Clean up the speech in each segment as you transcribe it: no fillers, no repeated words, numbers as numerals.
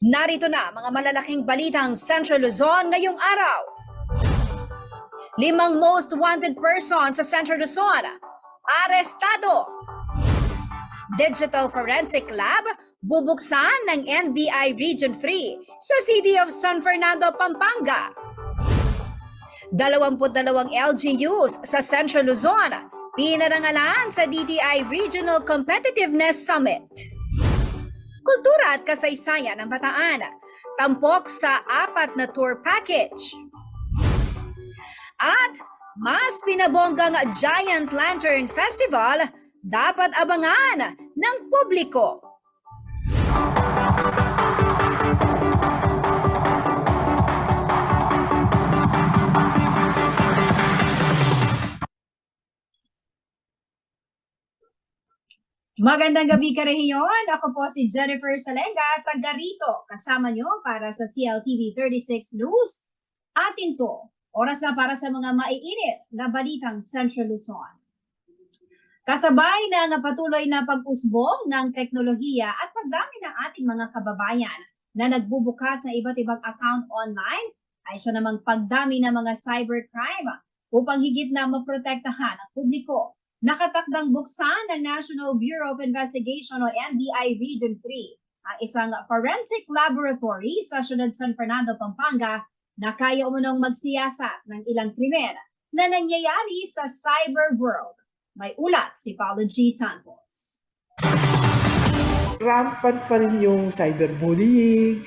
Narito na mga malalaking balitang Central Luzon ngayong araw. 5 most wanted persons sa Central Luzon, arestado. Digital Forensic Lab bubuksan ng NBI Region 3 sa City of San Fernando, Pampanga. 22 LGUs sa Central Luzon pinarangalan sa DTI Regional Competitiveness Summit. Kultura at kasaysayan ng Bataan, tampok sa 4 na tour package. At mas pinabonggang Giant Lantern Festival dapat abangan ng publiko. Magandang gabi ka rehiyon. Ako po si Jennifer Salenga, taga rito. Kasama nyo para sa CLTV 36 News. Atin to, oras na para sa mga maiinit na balitang Central Luzon. Kasabay ng patuloy na pag-usbong ng teknolohiya at pagdami ng ating mga kababayan na nagbubukas ng iba't ibang account online, ay siya namang pagdami ng mga cybercrime upang higit na maprotektahan ang publiko. Nakatakdang buksan ng National Bureau of Investigation o NBI Region 3 ang isang forensic laboratory sa siyudad San Fernando, Pampanga na kaya umunong magsiyasat ng ilang krimen na nangyayari sa cyber world. May ulat si Paulo G. Santos. Rampant pa rin yung cyberbullying,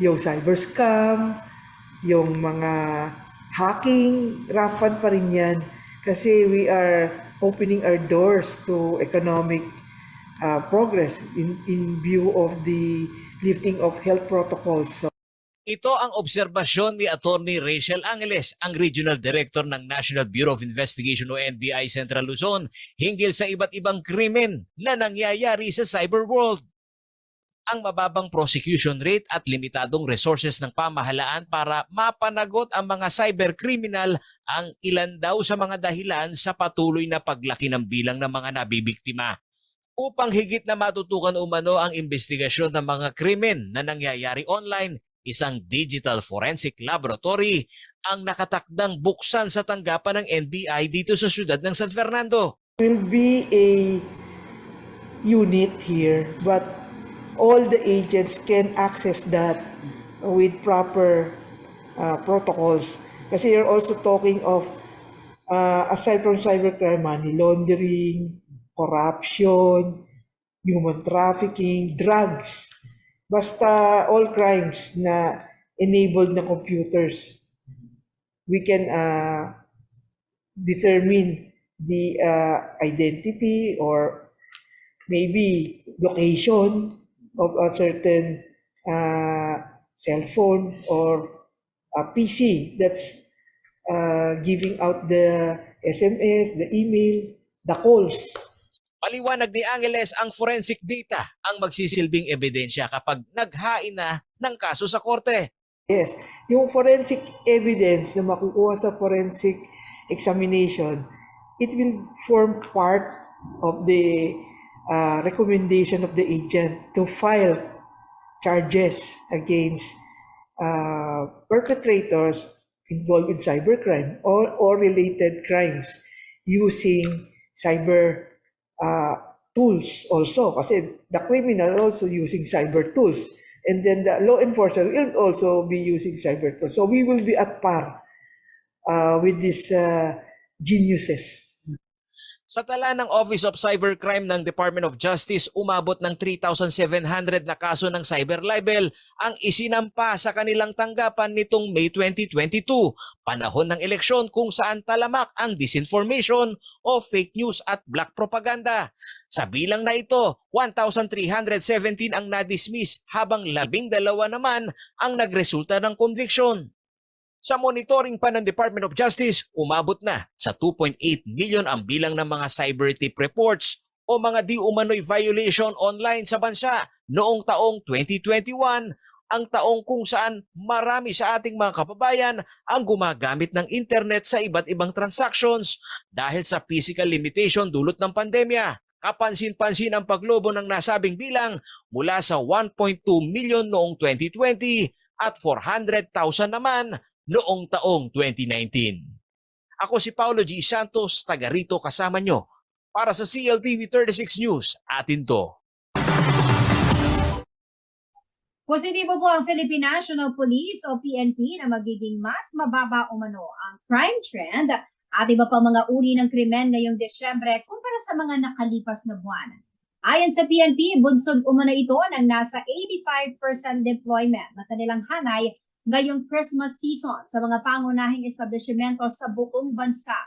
yung cyberscam, yung mga hacking, rampant pa rin yan kasi we are opening our doors to economic progress in view of the lifting of health protocols. So, ito ang obserbasyon ni Attorney Rachel Angeles, ang Regional Director ng National Bureau of Investigation o NBI Central Luzon, hinggil sa iba't ibang krimen na nangyayari sa cyber world. Ang mababang prosecution rate at limitadong resources ng pamahalaan para mapanagot ang mga cybercriminal ang ilan daw sa mga dahilan sa patuloy na paglaki ng bilang ng mga nabibiktima. Upang higit na matutukan umano ang investigasyon ng mga krimen na nangyayari online, isang digital forensic laboratory ang nakatakdang buksan sa tanggapan ng NBI dito sa siyudad ng San Fernando. will be a unit here, but all the agents can access that with proper protocols. Kasi you're also talking of, aside from cybercrime, money laundering, corruption, human trafficking, drugs. Basta all crimes na enabled na computers. We can determine the identity or maybe location of a certain cell phone or a PC that's giving out the SMS, the email, the calls. Paliwanag ni Angeles, ang forensic data ang magsisilbing ebidensya kapag naghain na ng kaso sa korte. Yes, yung forensic evidence na makukuha sa forensic examination, it will form part of the recommendation of the agent to file charges against perpetrators involved in cybercrime or related crimes using cyber tools also. Kasi the criminal also using cyber tools. And then the law enforcement will also be using cyber tools. So we will be at par with these geniuses. Sa tala ng Office of Cybercrime ng Department of Justice, umabot ng 3,700 na kaso ng cyber libel ang isinampa sa kanilang tanggapan nitong May 2022, panahon ng eleksyon kung saan talamak ang disinformation o fake news at black propaganda. Sa bilang na ito, 1,317 ang na-dismiss habang 12 naman ang nagresulta ng conviction. Sa monitoring pa ng Department of Justice, umabot na sa 2.8 million ang bilang ng mga cyber tip reports o mga di umano'y violation online sa bansa noong taong 2021 ang taong kung saan marami sa ating mga kababayan ang gumagamit ng internet sa iba't ibang transactions dahil sa physical limitation dulot ng pandemya. Kapansin-pansin ang paglobo ng nasabing bilang mula sa 1.2 million noong 2020 at 400,000 naman noong taong 2019. Ako si Paulo G. Santos, taga rito kasama nyo. Para sa CLTV 36 News, atin to. Positibo po ang Philippine National Police o PNP na magiging mas mababa umano ang crime trend at iba pa mga uri ng krimen ngayong Desyembre kumpara sa mga nakalipas na buwan. Ayon sa PNP, bunsod umano ito ng nasa 85% deployment na kanilang hanay ngayong Christmas season sa mga pangunahing establishmento sa buong bansa.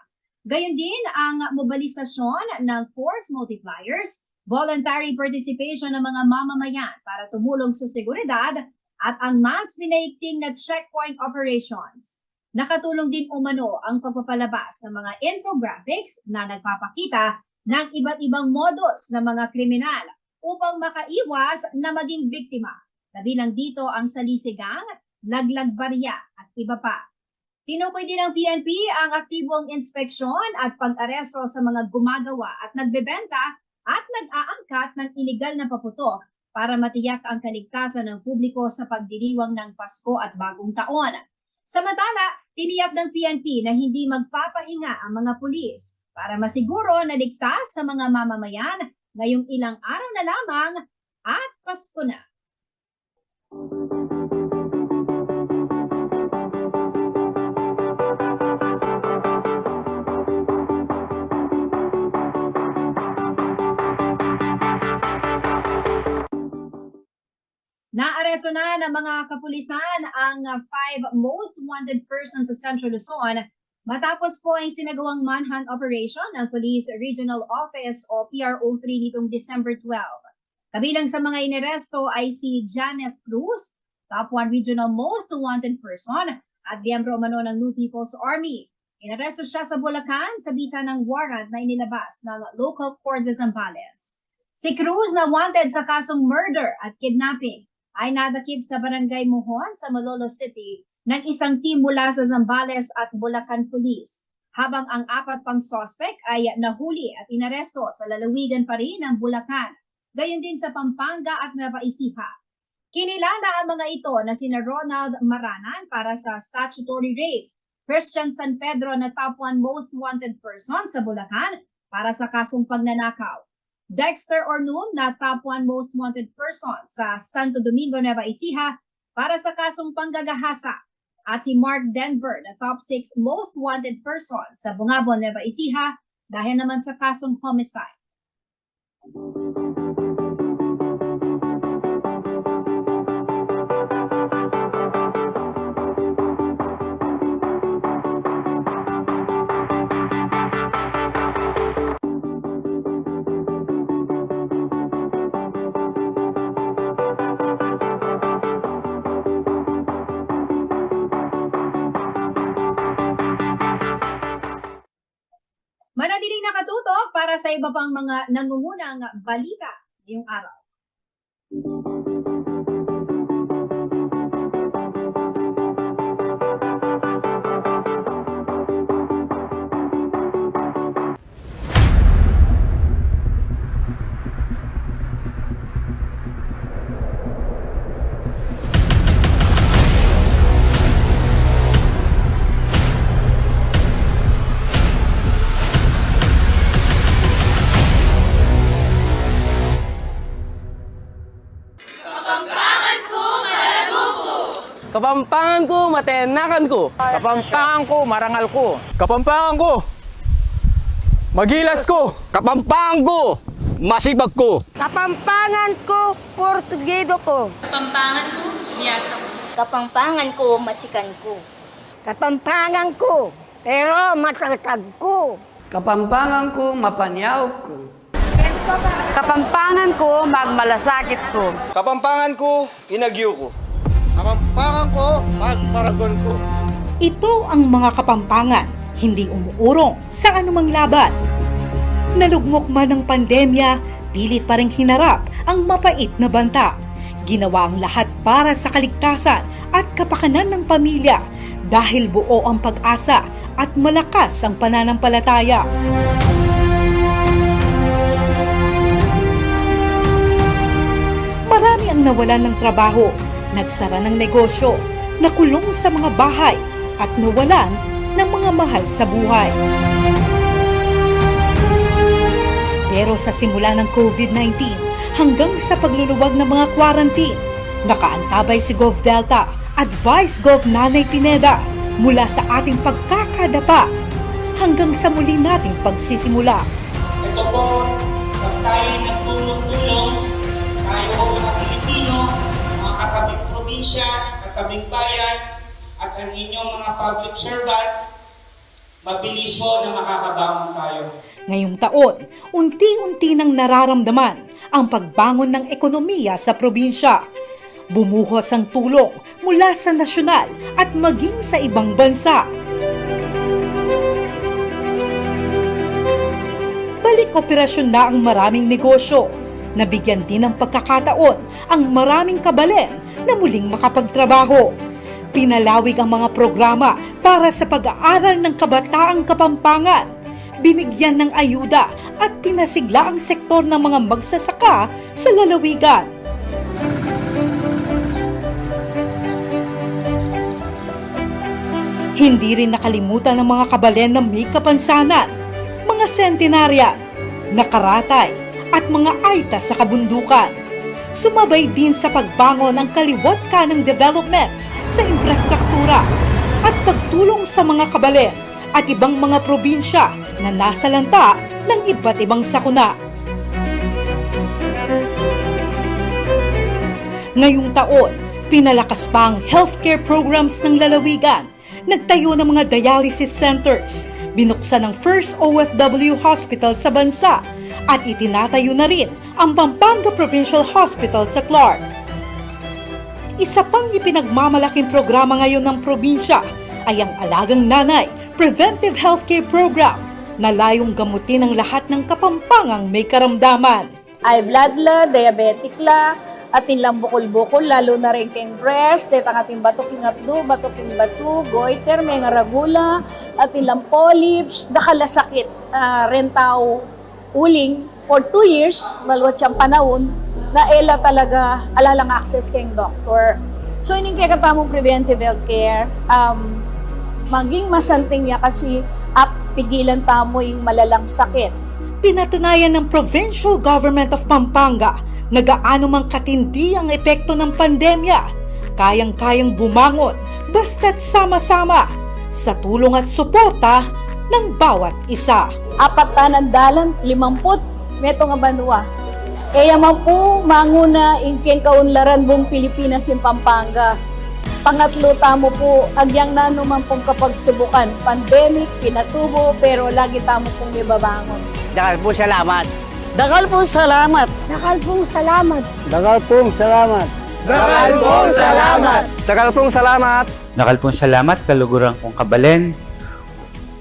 Gayon din ang mobilisasyon ng force multipliers, voluntary participation ng mga mamamayan para tumulong sa seguridad at ang mas pinaigting na checkpoint operations. Nakatulong din umano ang pagpapalabas ng mga infographics na nagpapakita ng iba't ibang modus ng mga kriminal upang makaiwas na maging biktima. Kabilang dito ang salisigang, laglag barya at iba pa. Tinukoy din ng PNP ang aktibong inspeksyon at pag-aresto sa mga gumagawa at nagbebenta at nag-aangkat ng iligal na paputok para matiyak ang kaligtasan ng publiko sa pagdiriwang ng Pasko at Bagong Taon. Samantala, tiniyak ng PNP na hindi magpapahinga ang mga pulis para masiguro na ligtas sa mga mamamayan ngayong ilang araw na lamang at Pasko na. Naaresto na ng mga kapulisan ang 5 most wanted persons sa Central Luzon matapos po ang sinagawang manhunt operation ng Police Regional Office o PRO3 nitong December 12. Kabilang sa mga inaresto ay si Janet Cruz, top 1 regional most wanted person at miyembro umano ng New People's Army. Inaresto siya sa Bulacan sa bisa ng warrant na inilabas ng local court sa Zambales. Si Cruz na wanted sa kasong murder at kidnapping ay nadakip sa Barangay Muhon sa Malolos City ng isang team mula sa Zambales at Bulacan Police, habang ang 4 pang suspect ay nahuli at inaresto sa lalawigan pa rin ng Bulacan, gayon din sa Pampanga at Nueva Ecija. Kinilala ang mga ito na sina Ronald Maranan para sa statutory rape, Christian San Pedro na top 1 most wanted person sa Bulacan para sa kasong pagnanakaw, Dexter Ornum na top 1 most wanted person sa Santo Domingo, Nueva Ecija para sa kasong panggagahasa at si Mark Denver na top 6 most wanted person sa Bungabon, Nueva Ecija dahil naman sa kasong homicide. Manatiling nakatutok para sa iba pang mga nangungunang balita ngayong araw. Kapampangan ko, matenakan ko. Kapampangan ko, marangal ko. Kapampangan ko, magilas ko. Kapampangan ko, masibag ko. Kapampangan ko, porsugido ko. Kapampangan ko, miyasa ko. Kapampangan ko, masikan ko. Kapampangan ko, pero matatag ko. Kapampangan ko, mapanyaw ko. Kapampangan ko, magmalasakit ko. Kapampangan ko, inagyo ko. Kapampangan ko, pagparagon ko. Ito ang mga kapampangan, hindi umuurong sa anumang laban. Nalugmok man ng pandemya, pilit pa ring hinarap ang mapait na banta. Ginawa ang lahat para sa kaligtasan at kapakanan ng pamilya dahil buo ang pag-asa at malakas ang pananampalataya. Marami ang nawalan ng trabaho, nagsara ng negosyo, nakulong sa mga bahay at nawalan ng mga mahal sa buhay. Pero sa simula ng COVID-19 hanggang sa pagluluwag ng mga quarantine, nakaantabay si Gov Delta at Vice Gov Nanay Pineda mula sa ating pagkakadapa hanggang sa muli nating pagsisimula. Ito po, pag tayo'y nagtulong-tulong, tayo mga Pilipino, mga katabing probinsya, katabing bayan, at ang inyong mga public servant, mabilis ho na makakabangon tayo. Ngayong taon, unti-unti nang nararamdaman ang pagbangon ng ekonomiya sa probinsya. Bumuhos ang tulong mula sa nasyonal at maging sa ibang bansa. Balik operasyon na ang maraming negosyo. Nabigyan din ng pagkakataon ang maraming kabalen na muling makapagtrabaho. Pinalawig ang mga programa para sa pag-aaral ng kabataang Kapampangan. Binigyan ng ayuda at pinasigla ang sektor ng mga magsasaka sa lalawigan. Hindi rin nakalimutan ng mga kabalen na may kapansanan, mga sentenaryan, nakaratay at mga aita sa kabundukan. Sumabay din sa pagbangon ang kaliwat kanang developments sa infrastruktura at pagtulong sa mga kabalen at ibang mga probinsya na nasa lanta ng iba't ibang sakuna. Ngayong taon, pinalakas pa ang healthcare programs ng lalawigan. Nagtayo ng mga dialysis centers, binuksan ang first OFW hospital sa bansa at itinatayo na rin ang Pampanga Provincial Hospital sa Clark. Isa pang ipinagmamalaking programa ngayon ng probinsya ay ang Alagang Nanay Preventive Healthcare Program na layong gamutin ang lahat ng Kapampangang may karamdaman. Ay blood la, diabetic la, atin lang bukol-bukol, lalo na rin keng breast, detang ating batuking abdo, batuking batu, goiter, may nga ragula, atin lang polyps, dakalasakit, rentaw, uling, for 2 years, malwat siyang panahon, na ela talaga alalang access keng doktor. So, ining kaya katamong preventive healthcare, maging masalting niya kasi pigilan tamo yung malalang sakit. Pinatunayan ng Provincial Government of Pampanga na gaano mang katindi ang epekto ng pandemya, kayang-kayang bumangon basta't sama-sama sa tulong at suporta ng bawat isa. 4 dalan, 50 meto nga banwa. Kaya man po manguna ingkeng kaunlaran buong Pilipinas in Pampanga. Pangatlo tamo po, agyang nanuman pong kapagsubukan. Pandemic, pinatubo, pero lagi tamo pong may babangon. Dakal po salamat. Dakal po salamat! Nakal pong salamat. Dagal pong salamat. Dagal pong salamat. Dakal pong salamat. Dakal pong salamat, kalugurang kong kabalen.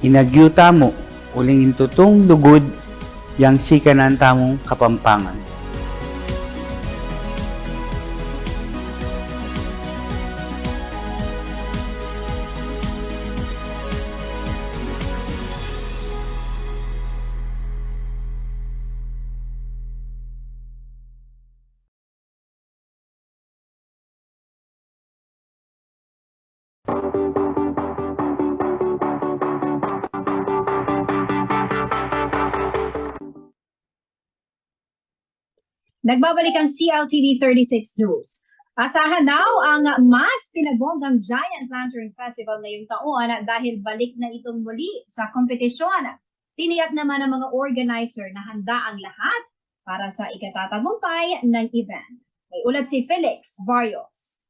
Inagyuta mo, uling intutong lugod, yang sikanan tamong Kapampangan. Nagbabalik ang CLTV 36 News. Asahan daw ang mas pinagbonggang Giant Lantern Festival ngayong taon dahil balik na itong muli sa kompetisyon. Tiniyak naman ng mga organizer na handa ang lahat para sa ikatatagumpay ng event. May ulat si Felix Barrios.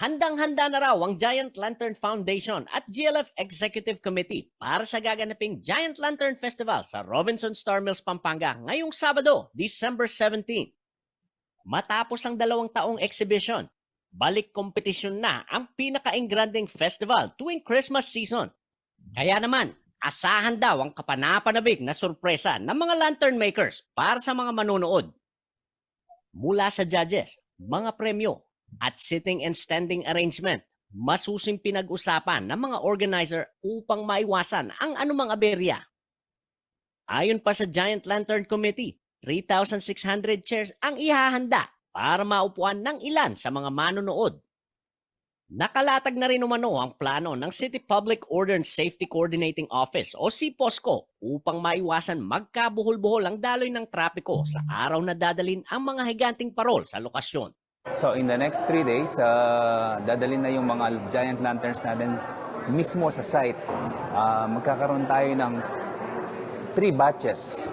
Handang-handa na raw ang Giant Lantern Foundation at GLF Executive Committee para sa gaganaping Giant Lantern Festival sa Robinson Star Mills, Pampanga ngayong Sabado, December 17. Matapos ang 2 taong exhibition, balik kompetisyon na ang pinaka-engranding festival tuwing Christmas season. Kaya naman, asahan daw ang kapanapanabik na sorpresa ng mga lantern makers para sa mga manonood. mula sa judges, mga premyo, at sitting and standing arrangement. Masusing pinag-usapan ng mga organizer upang maiwasan ang anumang aberya. Ayon pa sa Giant Lantern Committee, 3,600 chairs ang ihahanda para maupuan ng ilan sa mga manonood. Nakalatag na rin umano ang plano ng City Public Order and Safety Coordinating Office o CPOSCO upang maiwasan magkabuhol-buhol ang daloy ng trapiko sa araw na dadalin ang mga higanting parol sa lokasyon. So in the next 3 days, dadalhin na yung mga giant lanterns natin mismo sa site. Magkakaroon tayo ng 3 batches.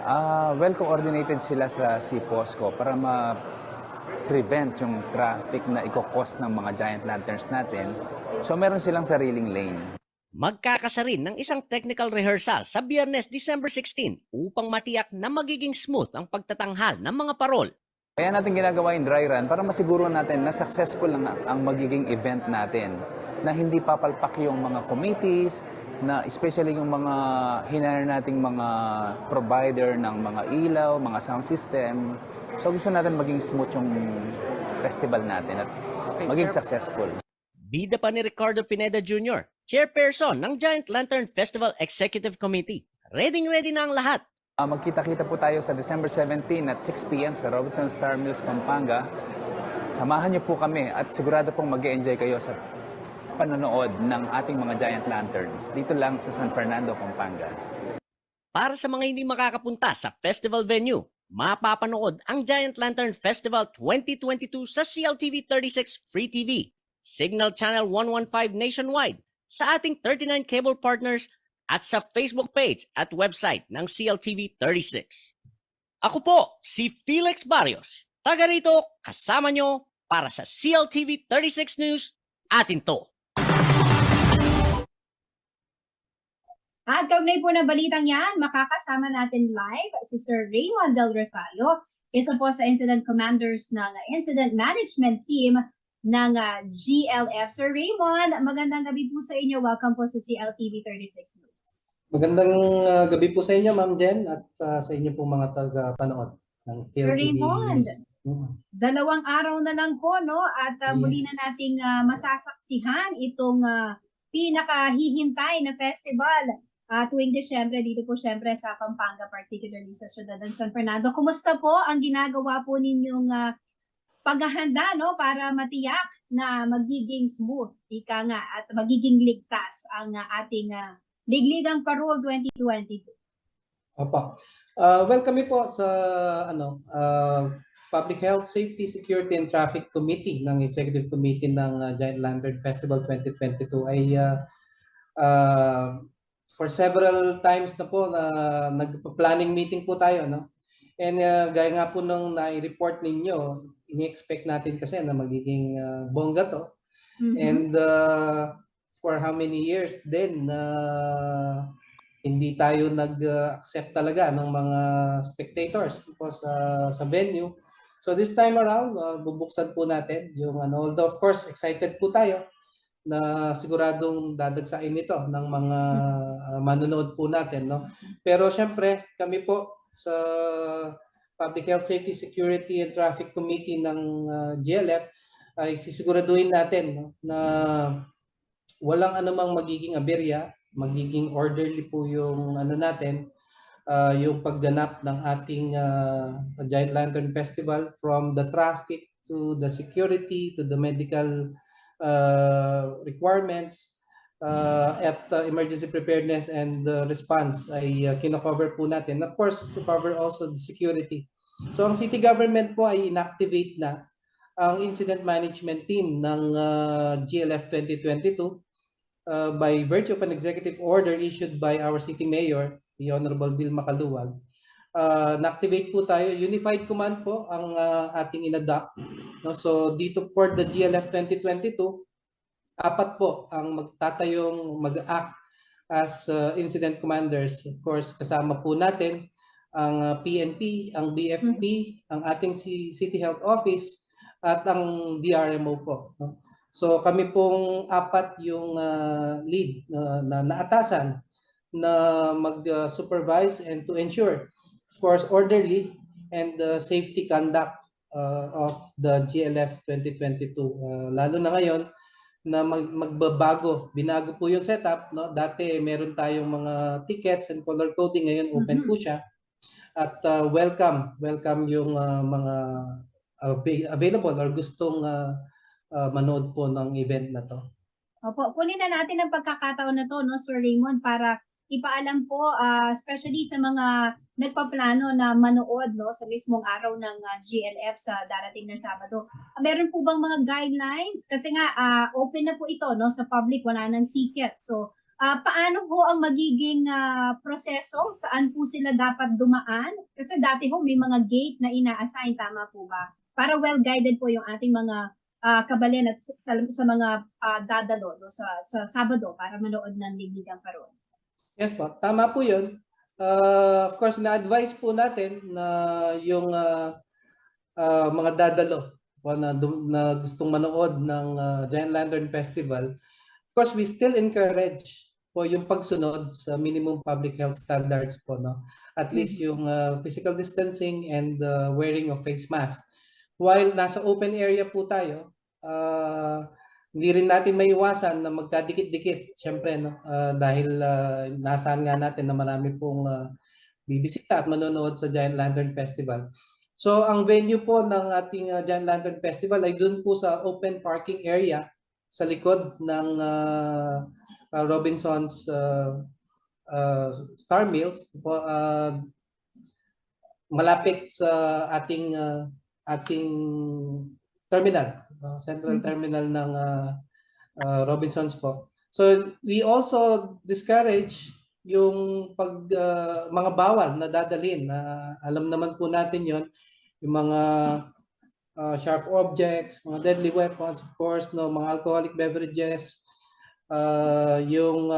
Well coordinated sila sa CPOSCO para prevent yung traffic na ikokos ng mga giant lanterns natin. So meron silang sariling lane. Magkakasa rin ng isang technical rehearsal sa Biyernes, December 16 upang matiyak na magiging smooth ang pagtatanghal ng mga parol. Kaya natin ginagawa yung dry run para masiguro natin na successful ang magiging event natin. Na hindi papalpak yung mga committees, na especially yung mga hinire nating mga provider ng mga ilaw, mga sound system. So gusto natin maging smooth yung festival natin at maging successful. Bida pa ni Ricardo Pineda Jr., chairperson ng Giant Lantern Festival Executive Committee. Ready na ang lahat. Magkita-kita po tayo sa December 17 at 6 p.m. sa Robinson Star Mills, Pampanga. Samahan niyo po kami at sigurado pong mag-enjoy kayo sa panonood ng ating mga giant lanterns dito lang sa San Fernando, Pampanga. Para sa mga hindi makakapunta sa festival venue, mapapanood ang Giant Lantern Festival 2022 sa CLTV 36 Free TV, Signal Channel 115 nationwide, sa ating 39 cable partners at sa Facebook page at website ng CLTV 36. Ako po si Felix Barrios, taga rito kasama nyo para sa CLTV 36 News, atin to. At kaugnay po na balitang yan, makakasama natin live si Sir Raymond Del Rosario, isa po sa incident commanders ng Incident Management Team ng GLF. Sir Raymond, magandang gabi po sa inyo. Welcome po sa CLTV 36 News. Magandang gabi po sa inyo, Ma'am Jen, at sa inyo po mga taga-panood ng CLTV. Sir Raymond, 2 araw na lang po, no? At muli na nating masasaksihan itong pinakahihintay na festival tuwing Desyembre dito po syempre sa Pampanga, particularly sa siyudad ng San Fernando. Kumusta po ang ginagawa po ninyong paghahanda, no, para matiyak na magiging smooth, ika nga, at magiging ligtas ang ating Ligligang Parol 2022? Opo. Well, kami po sa Public Health, Safety, Security and Traffic Committee ng Executive Committee ng Giant Lantern Festival 2022 ay for several times na po na nagpa-planning meeting po tayo, no? And gaya nga po nung nai-report ninyo, ini-expect natin kasi na magiging bongga to. And for how many years din hindi tayo nag-accept talaga ng mga spectators po sa venue. So this time around, bubuksan po natin yung although of course excited po tayo na siguradong dadagsain ito ng mga manonood po natin, no? Pero syempre, kami po sa Public Health, Safety, Security and Traffic Committee ng GLF ay sisiguraduhin natin, no, na walang anumang magiging aberya, magiging orderly po yung natin, yung pagganap ng ating Giant Lantern Festival, from the traffic to the security to the medical requirements at emergency preparedness and response ay kino-cover po natin. Of course, to cover also the security. So ang city government po ay inactivate na ang incident management team ng GLF 2022 by virtue of an executive order issued by our city mayor, the Honorable Vilma Caluwag. Na-activate po tayo. Unified command po ang ating in-adopt. No? So dito for the GLF 2022, 4 po ang magtatayong mag-act as incident commanders. Of course, kasama po natin ang PNP, ang BFP, ang ating City Health Office, at ang DRMO po. No? So kami pong 4 yung lead na naatasan na mag-supervise and to ensure, of course, orderly and safety conduct of the GLF 2022. Lalo na ngayon na magbabago. Binago po yung setup, no? Dati meron tayong mga tickets and color coding, ngayon open po siya. At welcome yung mga available or gustong manood po ng event na to. Opo, kunin na natin ang pagkakataon na to, no, Sir Raymond, para ipaalam po, especially sa mga nagpaplano na manood, no, sa mismong araw ng GLF sa darating na Sabado. Meron po bang mga guidelines? Kasi nga, open na po ito, no, sa public, wala ng ticket. So, paano po ang magiging proseso? Saan po sila dapat dumaan? Kasi dati ho, may mga gate na ina-assign, tama po ba? Para well-guided po yung ating mga kabalin at sa mga dadalo, no, sa Sabado para manood ng Ligligang Parol. Yes po, tama po yun. Of course, na-advise po natin na yung mga dadalo po na gustong manood ng Giant Lantern Festival, of course, we still encourage po yung pagsunod sa minimum public health standards po, no? At least yung physical distancing and wearing of face mask. While nasa open area po tayo, hindi rin natin maiwasan na magkadikit-dikit, syempre, no? Dahil nasaan nga natin na marami pong bibisita at manonood sa Giant Lantern Festival. So ang venue po ng ating Giant Lantern Festival ay dun po sa open parking area sa likod ng Robinson's Star Mills, malapit sa ating terminal, central terminal ng Robinsons po. So we also discourage yung mga bawal na dadalhin. Alam naman po natin yon, yung mga sharp objects, mga deadly weapons, of course, no, mga alcoholic beverages, yung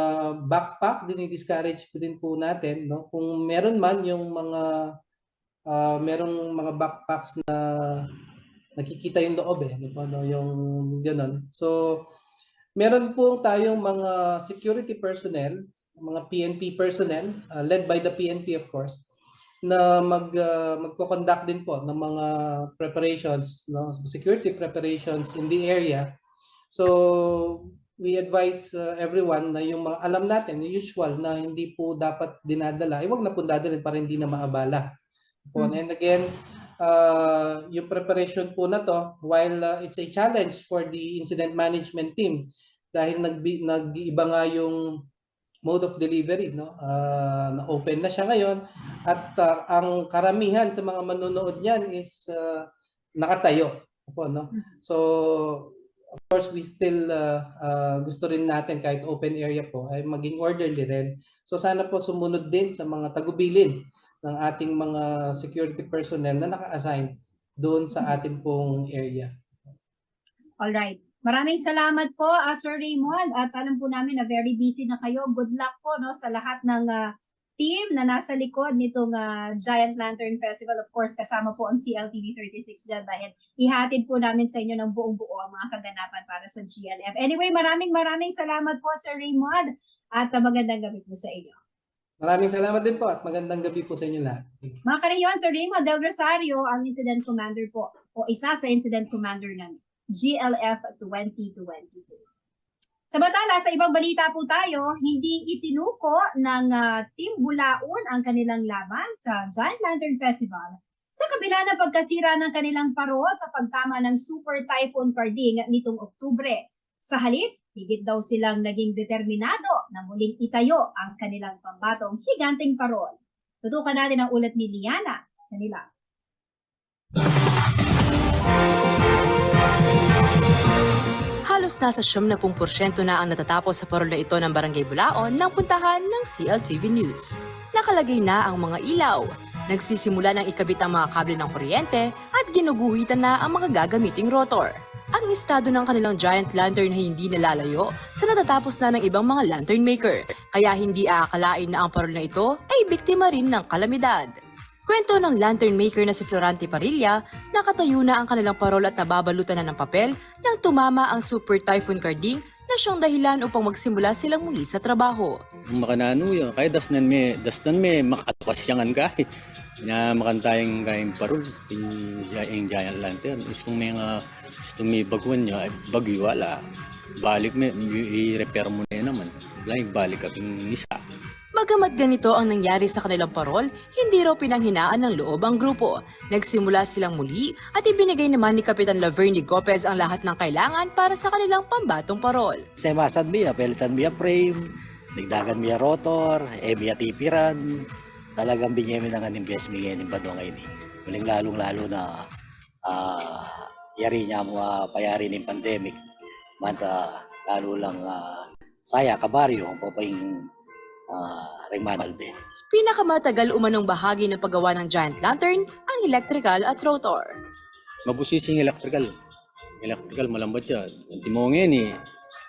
backpack, dinidiscourage din po natin, no? Kung meron man yung mga merong mga backpacks na nakikita yung loob no, yung gano'n. So meron po tayong mga security personnel, mga PNP personnel, led by the PNP of course, na magko-conduct din po ng mga preparations, no, security preparations in the area. So we advise everyone na yung mga alam natin, yung usual na hindi po dapat dinadala, wag na po dadalhin para hindi na maabala. And again, yung preparation po na to, while it's a challenge for the incident management team dahil nag-iiba nga yung mode of delivery, no? Na open na siya ngayon at ang karamihan sa mga manonood niyan is nakatayo po, no? So of course we still gusto rin natin kahit open area po ay maging orderly rin. So sana po sumunod din sa mga tagubilin ng ating mga security personnel na naka-assign doon sa ating pong area. Alright. Maraming salamat po, Sir Raymond. At alam po namin na very busy na kayo. Good luck po, no, sa lahat ng team na nasa likod nitong Giant Lantern Festival. Of course, kasama po ang CLTV 36 dyan dahil ihatid po namin sa inyo ng buong-buo ang mga kaganapan para sa GLF. Anyway, maraming salamat po, Sir Raymond. At magandang gabi po sa inyo. Maraming salamat din po at magandang gabi po sa inyo lahat. Mga kareyon, Sir Raymond Del Rosario, ang Incident Commander po o isa sa Incident Commander ng GLF 2022. Samantala, sa ibang balita po tayo, hindi isinuko ng Team Bulaon ang kanilang laban sa Giant Lantern Festival sa kabila ng pagkasira ng kanilang paro sa pagtama ng Super Typhoon Carding nitong Oktubre. Sa halip, higit daw silang naging determinado na muling itayo ang kanilang pambatong higanteng parol. Tutukan natin ang ulat ni Liana Manila. Halos nasa 70% na ang natatapos sa parol na ito ng Barangay Bulaon ng puntahan ng CLTV News. Nakalagay na ang mga ilaw, nagsisimula ng ikabit ang mga kable ng kuryente at ginuguhitan na ang mga gagamiting rotor. Ang estado ng kanilang giant lantern ay hindi nalalayo sa natatapos na ng ibang mga lantern maker, kaya hindi aakalain na ang parol na ito ay biktima rin ng kalamidad. Kwento ng lantern maker na si Florante Parilla, nakatayo na ang kanilang parol at nababalutan na ng papel nang tumama ang Super Typhoon Carding na siyang dahilan upang magsimula silang muli sa trabaho. Makanano yun, kaya dasnan me makatapasyangan ka. na makantayang kayong parol, yung giant lantern. Gusto may baguan niya, bagyo wala. Balik mo, i-repair mo na naman. Wala, balik ka yung isa. Bagamat ganito ang nangyari sa kanilang parol, hindi raw pinanghinaan ng loob ang grupo. Nagsimula silang muli at ibinigay naman ni Kapitan Laverne Gopez ang lahat ng kailangan para sa kanilang pambatong parol. Semasan biya, pelitan biya frame, digdagan biya rotor, biya tipiran. Talagang bigyan mo ng investment ngayon ba doon ngayon. Muling lalong-lalo na yari niya mo payari ng pandemic. Manta lalo lang saya kabaryo ang papayong Remanal din. Pinakamatagal umanong bahagi ng paggawa ng giant lantern ang electrical at rotor. Mabusising electrical. Electrical malambat siya. Ang timongin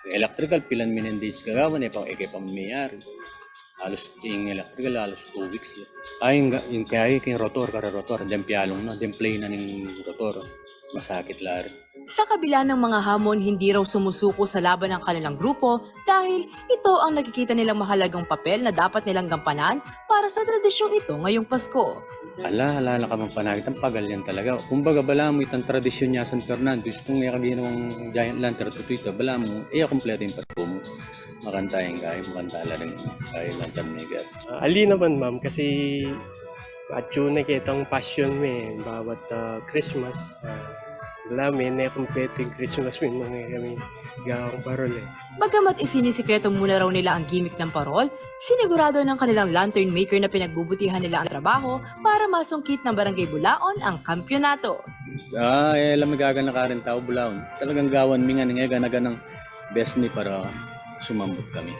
electrical pilan minendis kagawan pang pamimayari. Halos yung electrical halos 2 weeks. Yung kaya yung rotor, dempyalong na, demplay na ng rotor. Masakit lari. Sa kabila ng mga hamon, hindi raw sumusuko sa laban ng kanilang grupo dahil ito ang nakikita nilang mahalagang papel na dapat nilang gampanan para sa tradisyong ito ngayong Pasko. Hala ka magpanagit ang pagal yan talaga. Kumbaga bala mo itang tradisyon niya San Fernando, itong ginawang giant lantern ito, bala mo, kompleto yung Pasko mo. Makantayin kayo, makantala rin kayo lantern maker. Ali naman ma'am, kasi at yun nakitang passion mo bawat Christmas. Wala, may na-complete yung Christmas mo mga kami gawang parol Bagamat isinisikreto muna raw nila ang gimmick ng parol, sinigurado ng kanilang lantern maker na pinagbubutihan nila ang trabaho para masungkit ng Barangay Bulaon ang kampyonato. Lamagaga na ka rin tao Bulaon. Talagang gawan mi nga ganaga ng best ni para sumambot kami.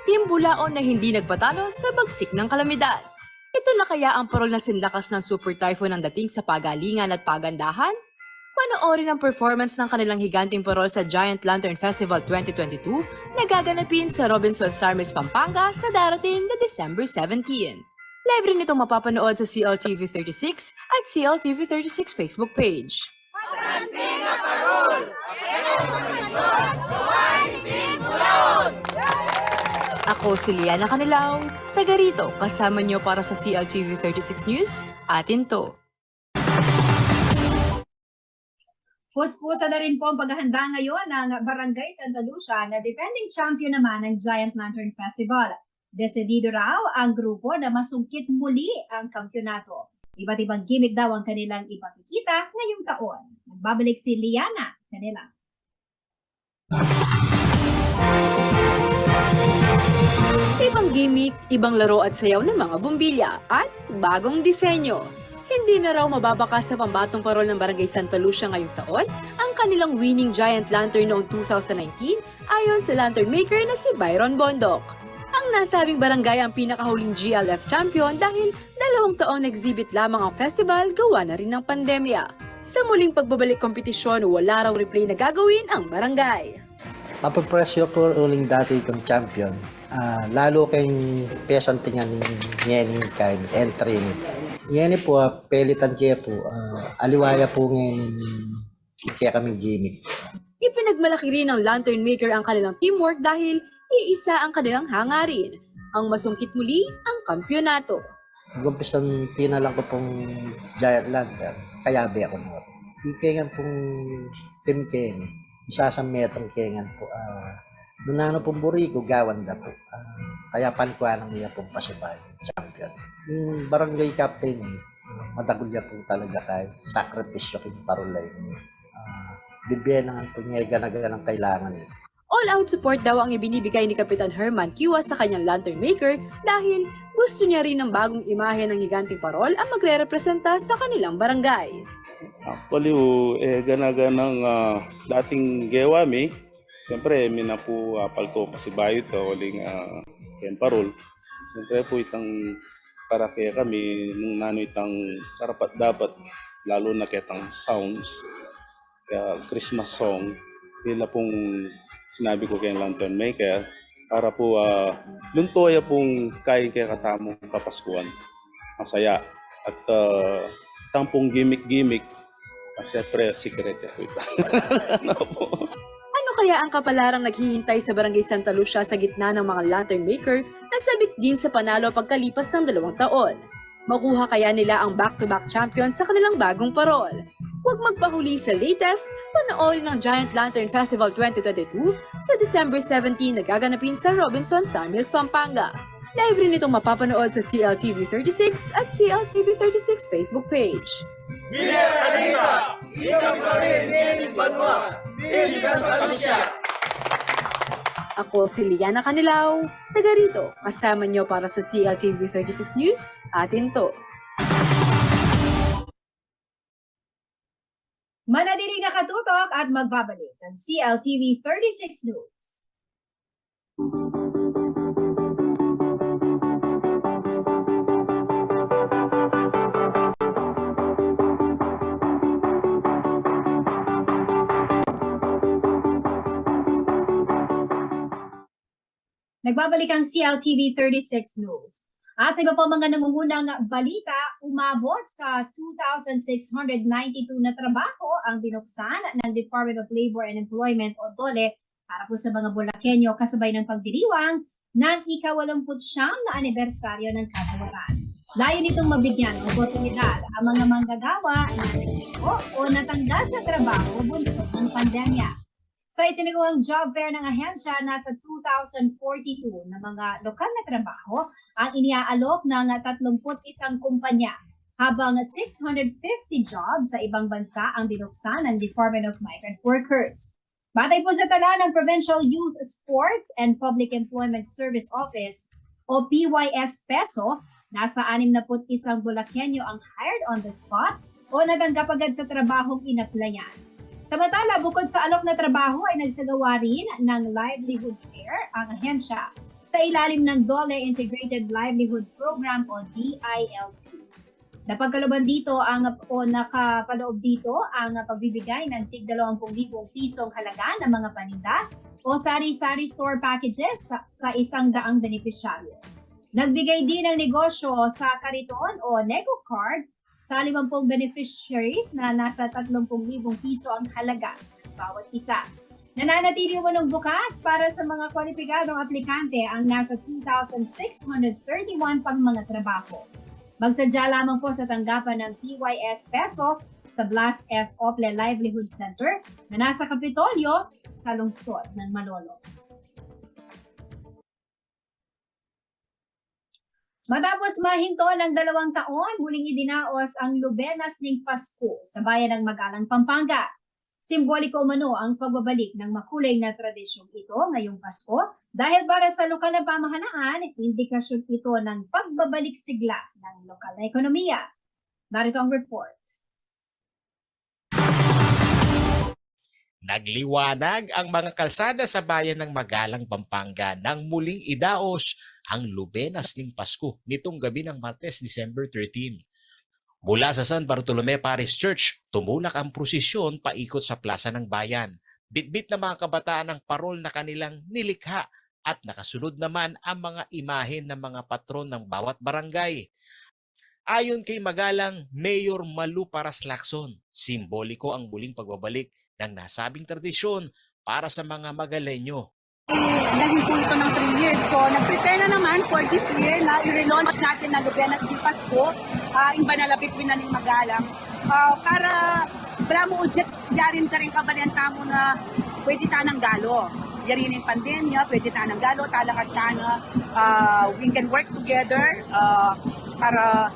Team Bulaon na hindi nagpatalo sa bagsik ng kalamidad. Ito na kaya ang parol na sinlakas ng Super Typhoon ang dating sa pagalingan at pagandahan? Panoorin ang performance ng kanilang higanting parol sa Giant Lantern Festival 2022 na gaganapin sa Robinson Sarmes, Pampanga sa darating na December 17. Live rin itong mapapanood sa CLTV 36 at CLTV 36 Facebook page. Ako si Liana Canilaw, taga rito kasama niyo para sa CLTV 36 News, atin to. Puspusa na rin po ang paghahanda ngayon ng Barangay Santa Lucia na defending champion naman ng Giant Lantern Festival. Desidido raw ang grupo na masungkit muli ang kampyonato. Iba't ibang gimmick daw ang kanilang ipakikita ngayong taon. Nagbabalik si Liana kanila. Ibang gimmick, ibang laro at sayaw ng mga bumbilya at bagong disenyo. Hindi na raw mababakas sa pambatong parol ng Barangay Santa Lucia ngayong taon ang kanilang winning giant lantern noong 2019 ayon sa lantern maker na si Byron Bondok. Ang nasabing barangay ang pinakahuling GLF champion dahil 2 taon exhibit lamang ang festival gawa na rin ng pandemya. Sa muling pagbabalik kompetisyon, wala raw replay na gagawin ang barangay. Mapapresyo ko uling dati kong champion. Lalo kayong pesantingan ng kain entry ni. Yan po, pelitan kaya po, aliwaya po ngayon kaya kami gimmick. Ipinagmalaki rin ng lantern maker ang kanilang teamwork dahil iisa ang kanilang hangarin, ang masungkit muli ang kampyonato. Gumpisan pinalang ko pong giant lantern, kayabi ako mo. Ikengan pong team Ken, isa sa metong kengan po. Nunano pong buriko, gawan na po. Kaya panikwanan niya pong pasibay, champion. Yung barangay captain, madagol niya po talaga kay sakripisyo king parulay. Bibigyan naman po niya ganaga ng kailangan. All-out support daw ang ibinibigay ni Kapitan Herman Kiwa sa kanyang lantern maker dahil gusto niya rin ng bagong imahe ng higanting parol ang magre-representa sa kanilang barangay. Actually, ganaga ng dating gewami, siyempre, mina po palto kasi bayo ito, uling ken parol. Siyempre po itang para kaya kami nung nano itang karapat dapat lalo na kitang sounds kaya Christmas song nila pong sinabi ko kay lantern maker para po luntoya pong kain kaya katamong kapaskuhan masaya at tampong gimmick kasi pre secret po ito. Ano kaya ang kapalarang naghihintay sa Barangay Santa Lucia sa gitna ng mga lantern maker na sabik din sa panalo pagkalipas ng 2 taon? Makuha kaya nila ang back-to-back champion sa kanilang bagong parol? Huwag magpahuli sa latest, panoorin ng Giant Lantern Festival 2022 sa December 17 na gaganapin sa Robinson Star Mills, Pampanga. Live rin itong mapapanood sa CLTV 36 at CLTV 36 Facebook page. Ako si Liana Canilaw, taga rito, kasama niyo para sa CLTV 36 News, atin to. Manatiling nakatutok at magbabalik ng CLTV 36 News. Nagbabalik ang CLTV 36 News. At sa iba pa mga nangungunang balita, umabot sa 2,692 na trabaho ang binuksan ng Department of Labor and Employment o DOLE para po sa mga Bulakenyo kasabay ng pagdiriwang ng ika-89 na anibersaryo ng kabuuan. Layo nitong mabigyan ng oportunidad ang mga manggagawa na nagtiko o natanggal sa trabaho bunsod ng pandemya. Sa isinagawang job fair ng ahensya, nasa 2,042 na mga lokal na trabaho ang iniaalok ng 31 kumpanya, habang 650 jobs sa ibang bansa ang binuksan ng Department of Migrant Workers. Batay po sa tala ng Provincial Youth Sports and Public Employment Service Office o PYS PESO, nasa 61 Bulakenyo ang hired on the spot o natanggap agad sa trabahong inaplayan. Samantala, bukod sa alok na trabaho ay nagsagawa rin ng livelihood fair ang ahensya sa ilalim ng DOLE Integrated Livelihood Program o DILP. Napagkalooban dito nakapaloob dito ang pagbibigay ng tig 20,000 pisong halaga ng mga paninda o sari-sari store packages sa 100 benepisyaryo. Nagbigay din ng negosyo sa kariton o Nego Card sa 50 beneficiaries na nasa 30,000 piso ang halaga bawat isa. Nananatili umano bukas para sa mga kwalipikadong aplikante ang nasa 2,631 pang mga trabaho. Magsadya lamang po sa tanggapan ng PYS PESO sa Blas F. Ople Livelihood Center na nasa Kapitolyo sa lungsod ng Malolos. Matapos mahinto ng 2 taon, muling idinaos ang Lubenas ng Pasko sa bayan ng Magalang, Pampanga. Simboliko umano ang pagbabalik ng makulay na tradisyong ito ngayong Pasko dahil para sa lokal na pamahalaan, indikasyon ito ng pagbabalik sigla ng lokal na ekonomiya. Narito ang report. Nagliwanag ang mga kalsada sa bayan ng Magalang, Pampanga nang muling idaos ang Lubenas ng Pasko nitong gabi ng Martes, December 13. Mula sa San Bartolome Parish Church, tumulak ang prosesyon paikot sa plaza ng bayan. Bitbit na mga kabataan ng parol na kanilang nilikha at nakasunod naman ang mga imahen ng mga patron ng bawat barangay. Ayon kay Magalang Mayor Malu Paras Lacson, simboliko ang muling pagbabalik ng nasabing tradisyon para sa mga Magalenyo. Naging po ito ng 3 years. So, nag-prepare na naman for this year na i-relaunch natin na Lubenas ng Pasko, in Banalapit Winaning Magalang, para wala mo ujet, yarin ka rin kabalian tamo na pwede tanang galo. Yarin yung pandemya, pwede tanang galo, talakad tana, we can work together para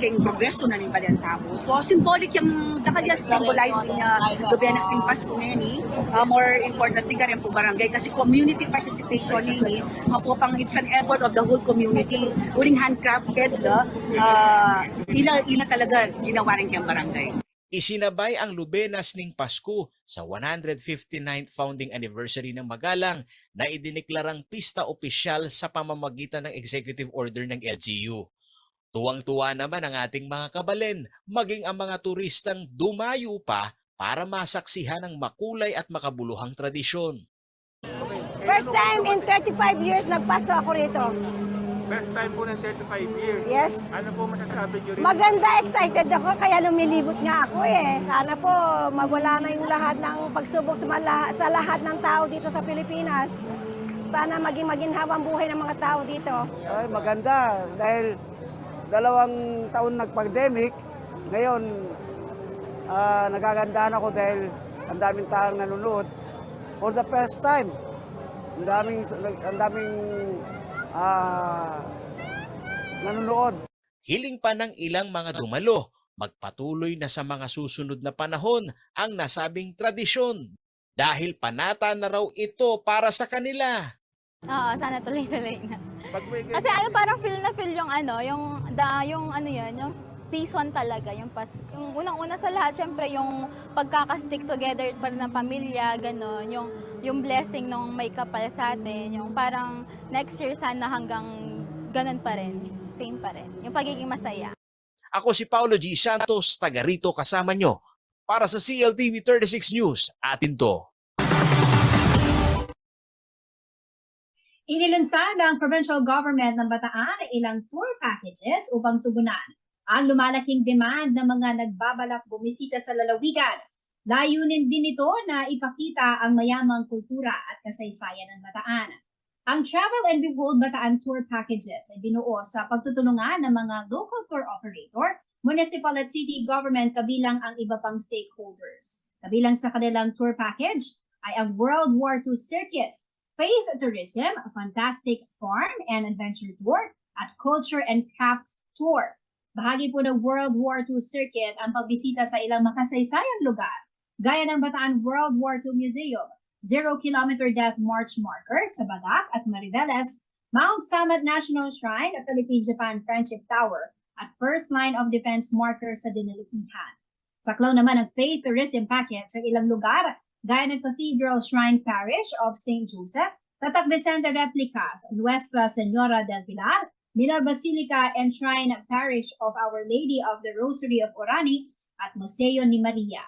kayong progreso na ng balian tamo. So, symbolic yung nakalya symbolize niya Lubenas ng Pasko ngayon. More important thing ka rin po barangay kasi community participation ngayon. Mapupang it's an effort of the whole community. Uling handcrafted, ila talaga ginawa rin kayong barangay. Isinabay ang Lubenas ng Pasko sa 159th founding anniversary ng Magalang na idineklarang pista opisyal sa pamamagitan ng executive order ng LGU. Tuwang-tuwa naman ang ating mga kabalen, maging ang mga turistang dumayo pa para masaksihan ang makulay at makabuluhang tradisyon. First time in 35 years nagpasto ako rito. First time po ng 35 years. Yes. Ano po masasabi niyo rin? Maganda, excited ako kaya lumilibot nga ako eh. Sana po magwala na yung lahat ng pagsubok sa lahat ng tao dito sa Pilipinas. Sana maging maginhawang buhay ng mga tao dito. Ay, maganda dahil 2 taon nag-pandemic, ngayon nagagandahan ako dahil ang daming taong nanonood. For the first time, ang daming nanonood. Hiling pa ng ilang mga dumalo, magpatuloy na sa mga susunod na panahon ang nasabing tradisyon dahil panata na raw ito para sa kanila. Oo, sana tuloy-tuloy na. Kasi parang feel na feel yung yung season talaga, yung unang-una sa lahat, syempre yung pagkaka-stick together pa ng pamilya, gano'n, yung blessing nung may kapal sa atin, yung parang next year sana hanggang ganun pa rin, same pa rin, yung pagiging masaya. Ako si Paulo G. Santos, taga rito kasama nyo. Para sa CLTV 36 News, atin to. Inilunsad ng provincial government ng Bataan ang ilang tour packages upang tugunan ang lumalaking demand ng mga nagbabalak bumisita sa lalawigan. Layunin din ito na ipakita ang mayamang kultura at kasaysayan ng Bataan. Ang Travel and Behold Bataan Tour Packages ay binuo sa pagtutulungan ng mga local tour operator, municipal at city government kabilang ang iba pang stakeholders. Kabilang sa kanilang tour package ay ang World War II Circuit, Faith Tourism, a Fantastic Farm and Adventure Tour, at Culture and Crafts Tour. Bahagi po ng World War II Circuit ang pagbisita sa ilang makasaysayang lugar, gaya ng Bataan World War II Museum, 0-kilometer Death March Marker sa Badak at Mariveles, Mount Samat National Shrine at Philippine-Japan Friendship Tower, at First Line of Defense Marker sa Dinalupihan. Saklaw naman ang Faith Tourism Package sa ilang lugar, gaya ng Cathedral Shrine Parish of St. Joseph, Tatak Vicente Replicas, Nuestra Senora del Pilar, Minar Basilica and Shrine Parish of Our Lady of the Rosary of Orani, at Museo ni Maria.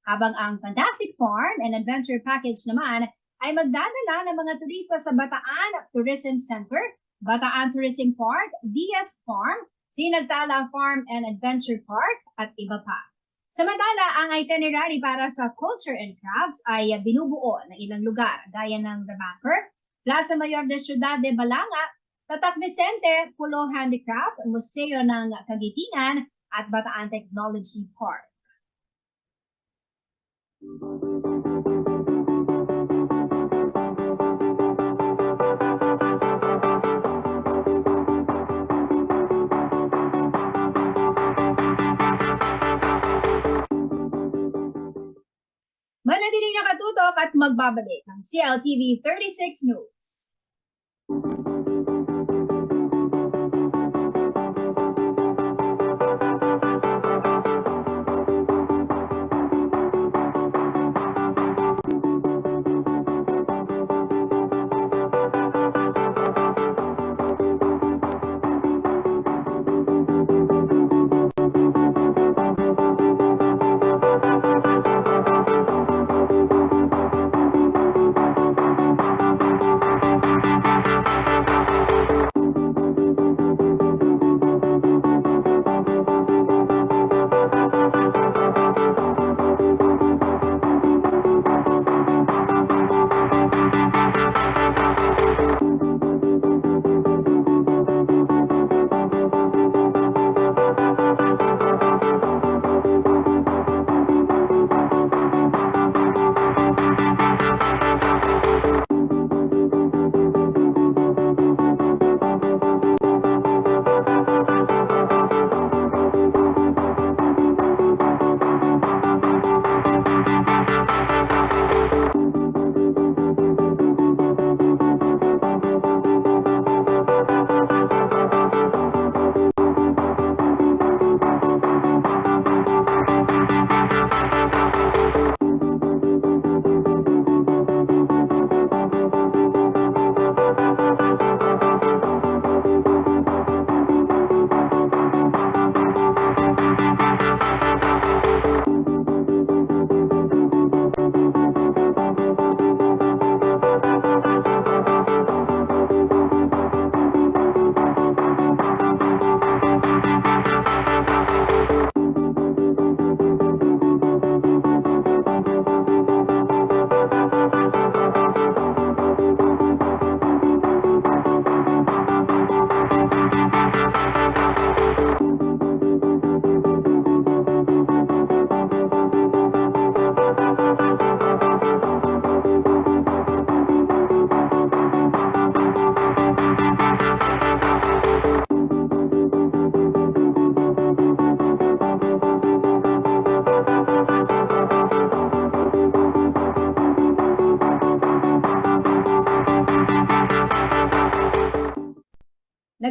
Habang ang Fantastic Farm and Adventure Package naman ay magdadala ng mga turista sa Bataan Tourism Center, Bataan Tourism Park, DS Farm, Sinagtala Farm and Adventure Park, at iba pa. Samantala, ang itinerary para sa Culture and Crafts ay binubuo ng ilang lugar gaya ng The Banker, Plaza Mayor de Ciudad de Balanga, Tatak Vicente, Pulo Handicraft, Museo ng Kagitingan, at Bataan Technology Park. Manatiling nakatutok at magbabalik ng CLTV 36 News.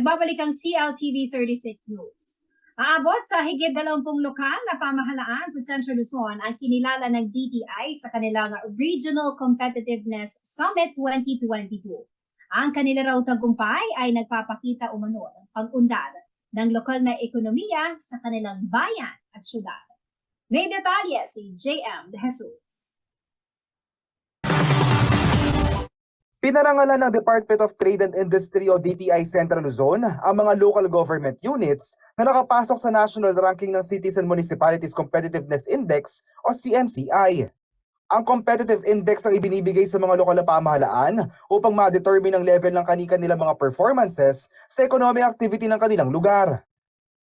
Nagbabalik ang CLTV 36 News. Aabot sa higit 20 lokal na pamahalaan sa Central Luzon ang kinilala ng DTI sa kanilang Regional Competitiveness Summit 2022. Ang kanila raw tagumpay ay nagpapakita umano ng pag-unlad ng lokal na ekonomiya sa kanilang bayan at syudad. May detalye si JM De Jesus. Pinarangalan ng Department of Trade and Industry o DTI Central Luzon ang mga local government units na nakapasok sa national ranking ng Cities and Municipalities Competitiveness Index o CMCI. Ang competitive index ang ibinibigay sa mga lokal na pamahalaan upang ma-determine ang level ng kanilang mga performances sa economic activity ng kanilang lugar.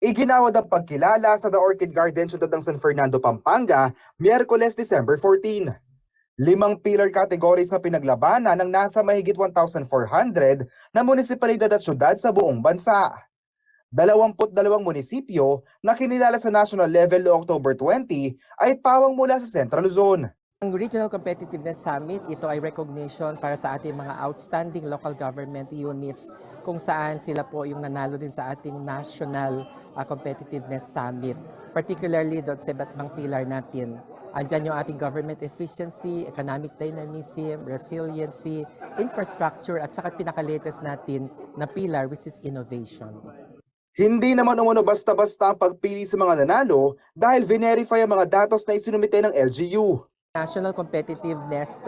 Iginawad ang pagkilala sa The Orchid Garden, syudad ng San Fernando, Pampanga, Miyerkules, December 14. 5 pillar categories na pinaglabanan ng nasa mahigit 1,400 na munisipalidad at syudad sa buong bansa. 22 munisipyo na kinilala sa national level noong October 20 ay pawang mula sa Central Luzon. Ang Regional Competitiveness Summit, ito ay recognition para sa ating mga outstanding local government units kung saan sila po yung nanalo din sa ating National Competitiveness Summit. Particularly doon sa iba't ibang pillar natin. Andyan yung ating government efficiency, economic dynamism, resiliency, infrastructure, at saka pinaka-latest natin na pillar which is innovation. Hindi naman umano basta-basta ang pagpili sa mga nanalo dahil verify ang mga datos na isinumite ng LGU. National Competitiveness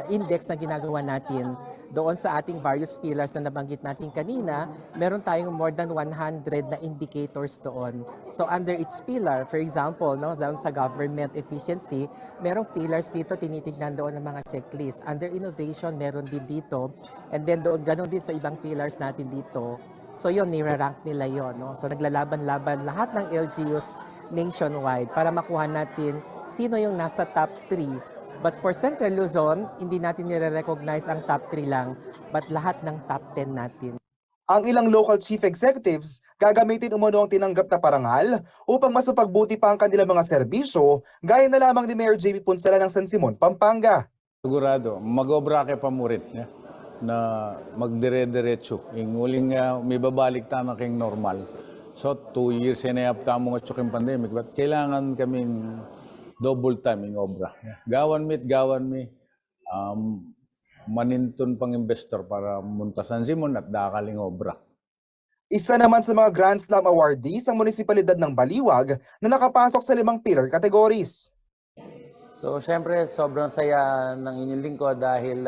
Index na ginagawa natin doon sa ating various pillars na nabanggit natin kanina, meron tayong more than 100 na indicators doon. So under its pillar, for example, doon sa government efficiency, merong pillars dito tinitignan doon ng mga checklist. Under innovation, meron din dito. And then doon, ganun din sa ibang pillars natin dito. So yun, nire-rank nila yun. So naglalaban-laban lahat ng LGUs nationwide para makuha natin sino yung nasa top 3. But for Central Luzon, hindi natin nire-recognize ang top 3 lang, but lahat ng top 10 natin. Ang ilang local chief executives gagamitin umano ang tinanggap na parangal upang mas mapagbuti pa ang kanilang mga serbisyo, gaya na lamang ni Mayor JB Punsala ng San Simon, Pampanga. Sigurado, mag-obra ka pa mo rin na magdire-diretso. Inguling may babalik tama kayong normal. So 2 years sinayap tamo nga tsuking pandemic, but kailangan kaming double time yung obra. Gawan mi, maninton pang investor para muntasan Simon at dakaling obra. Isa naman sa mga Grand Slam awardees ang munisipalidad ng Baliwag na nakapasok sa 5 pillar categories. So syempre sobrang saya ng inyong lingkod dahil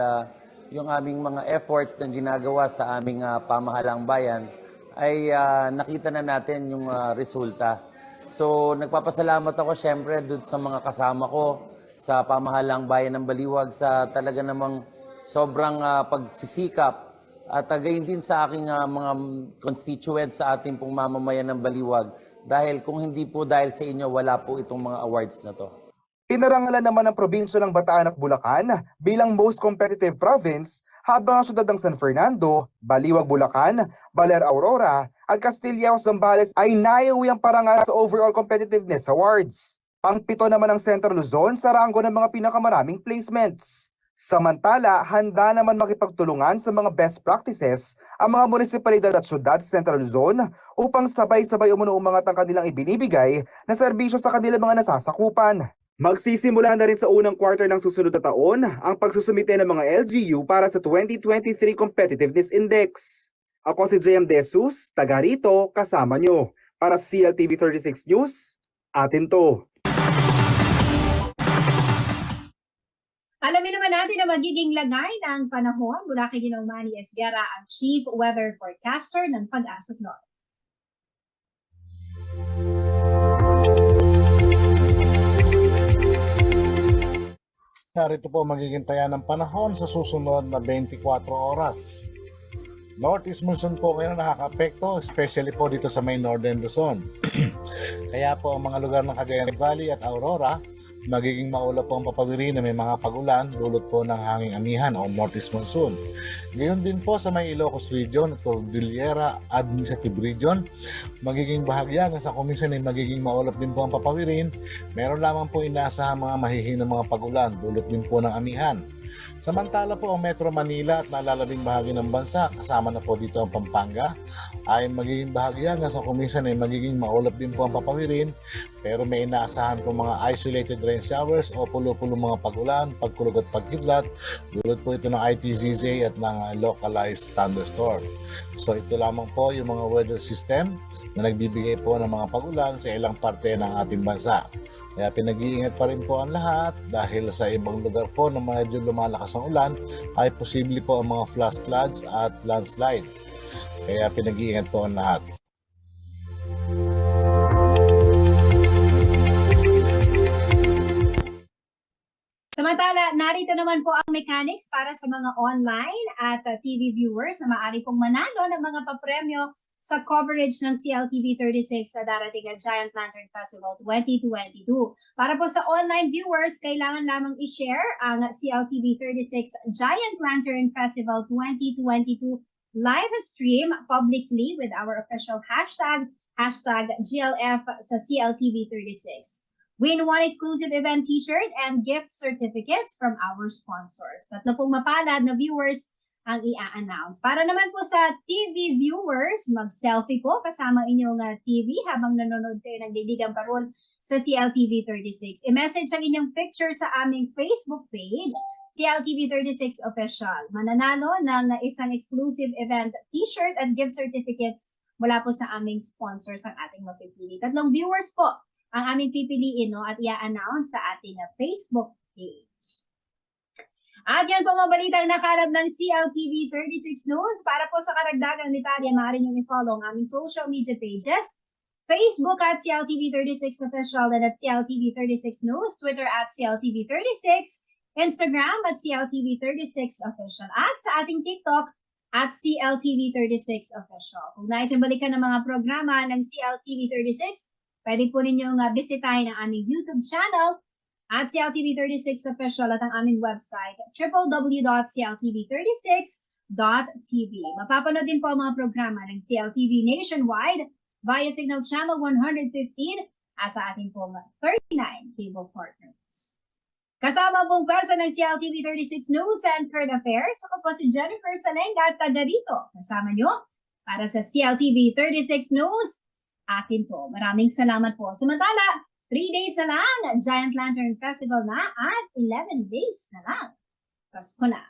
yung aming mga efforts na ginagawa sa aming pamahalang bayan ay nakita na natin yung resulta. So nagpapasalamat ako syempre doon sa mga kasama ko sa pamahalang bayan ng Baliwag sa talaga namang sobrang pagsisikap at gayon din sa aking mga constituents sa ating pong mamamayan ng Baliwag. Dahil kung hindi po dahil sa inyo, wala po itong mga awards na to. Pinarangalan naman ng probinsya ng Bataan at Bulacan bilang most competitive province, habang ang syudad ng San Fernando, Baliwag, Bulacan, Baler, Aurora at Castilla, Zambales ay naiuwi ang parangal sa Overall Competitiveness Awards. Pang-7 naman ang Central Luzon sa ranggo ng mga pinakamaraming placements. Samantala, handa naman makipagtulungan sa mga best practices ang mga munisipalidad at syudad sa Central Luzon upang sabay-sabay umuumangat ang kanilang ibinibigay na serbisyo sa kanilang mga nasasakupan. Magsisimula na rin sa unang quarter ng susunod na taon ang pagsusumite ng mga LGU para sa 2023 Competitiveness Index. Ako si JM De Jesus, taga rito, kasama nyo. Para sa CLTV 36 News, atin to. Alamin naman natin na magiging lagay ng panahon mula kay Ginoong Manny Esguerra, ang Chief Weather Forecaster ng Pag-asa North. Narito po magiging taya ng panahon sa susunod na 24 oras. Northeast monsoon po ngayon nakaka-apekto, especially po dito sa may Northern Luzon. Kaya po ang mga lugar ng Cagayan Valley at Aurora, magiging maulap po ang papawiri na may mga pag-ulan dulot po ng hanging amihan o northeast monsoon. Gayon din po sa may Ilocos Region at Cordillera Administrative Region, magiging bahagya hanggang sa kuminsan ay magiging maulap din po ang papawirin. Meron lamang po inaasahan mga mahihinang mga pag-ulan dulot din po ng amihan. Samantala po ang Metro Manila at nalalabing bahagi ng bansa, kasama na po dito ang Pampanga, ay magiging bahagi hanggang sa kuminsan ay magiging maulap din po ang papawirin, pero may inaasahan po mga isolated rain showers o pulo-pulo mga pagulan, pagkulog at pagkidlat, dulot po ito ng ITZZ at ng localized thunderstorm. So ito lamang po yung mga weather system na nagbibigay po ng mga pagulan sa ilang parte ng ating bansa. Kaya pinag-iingat pa rin po ang lahat dahil sa ibang lugar po na medyo lumalakas ang ulan ay posible po ang mga flash floods at landslide. Kaya pinag-iingat po ang lahat. Samantala, narito naman po ang mechanics para sa mga online at TV viewers na maaari pong manalo ng mga papremyo sa coverage ng CLTV 36 sa darating na Giant Lantern Festival 2022. Para po sa online viewers, kailangan lamang i-share ang CLTV 36 Giant Lantern Festival 2022 live stream publicly with our official hashtag GLF sa CLTV 36. Win one exclusive event t-shirt and gift certificates from our sponsors. Tatlo pong mapalad na viewers ang i-announce. Para naman po sa TV viewers, mag-selfie po kasama inyong TV habang nanonood kayo ng Diligang Parol sa CLTV 36. I-message ang inyong picture sa aming Facebook page, CLTV 36 Official. Mananalo ng isang exclusive event t-shirt at gift certificates mula po sa aming sponsors ang ating mapipili. Tatlong viewers po ang aming pipiliin at i-announce sa ating Facebook page. At yan po mga balitang nakalap ng CLTV 36 News. Para po sa karagdagang detalye, maaari niyong i-follow ang aming social media pages. Facebook at CLTV 36 Official and at CLTV 36 News. Twitter at CLTV 36. Instagram at CLTV 36 Official. At sa ating TikTok at CLTV 36 Official. Kung nais yung balikan ng mga programa ng CLTV 36, pwede po ninyong bisitahin ang aming YouTube channel at CLTV 36 Official at ang aming website, www.cltv36.tv. Mapapanood din po ang mga programa ng CLTV nationwide via Signal Channel 115 at sa ating pong 39 cable partners. Kasama pong person ng CLTV 36 News and Current Affairs, ako po si Jennifer Salenga at taga rito. Kasama nyo para sa CLTV 36 News. Atin to. Maraming salamat po. Samantala, 3 days na lang, Giant Lantern Festival na at 11 days na lang. Pasko na.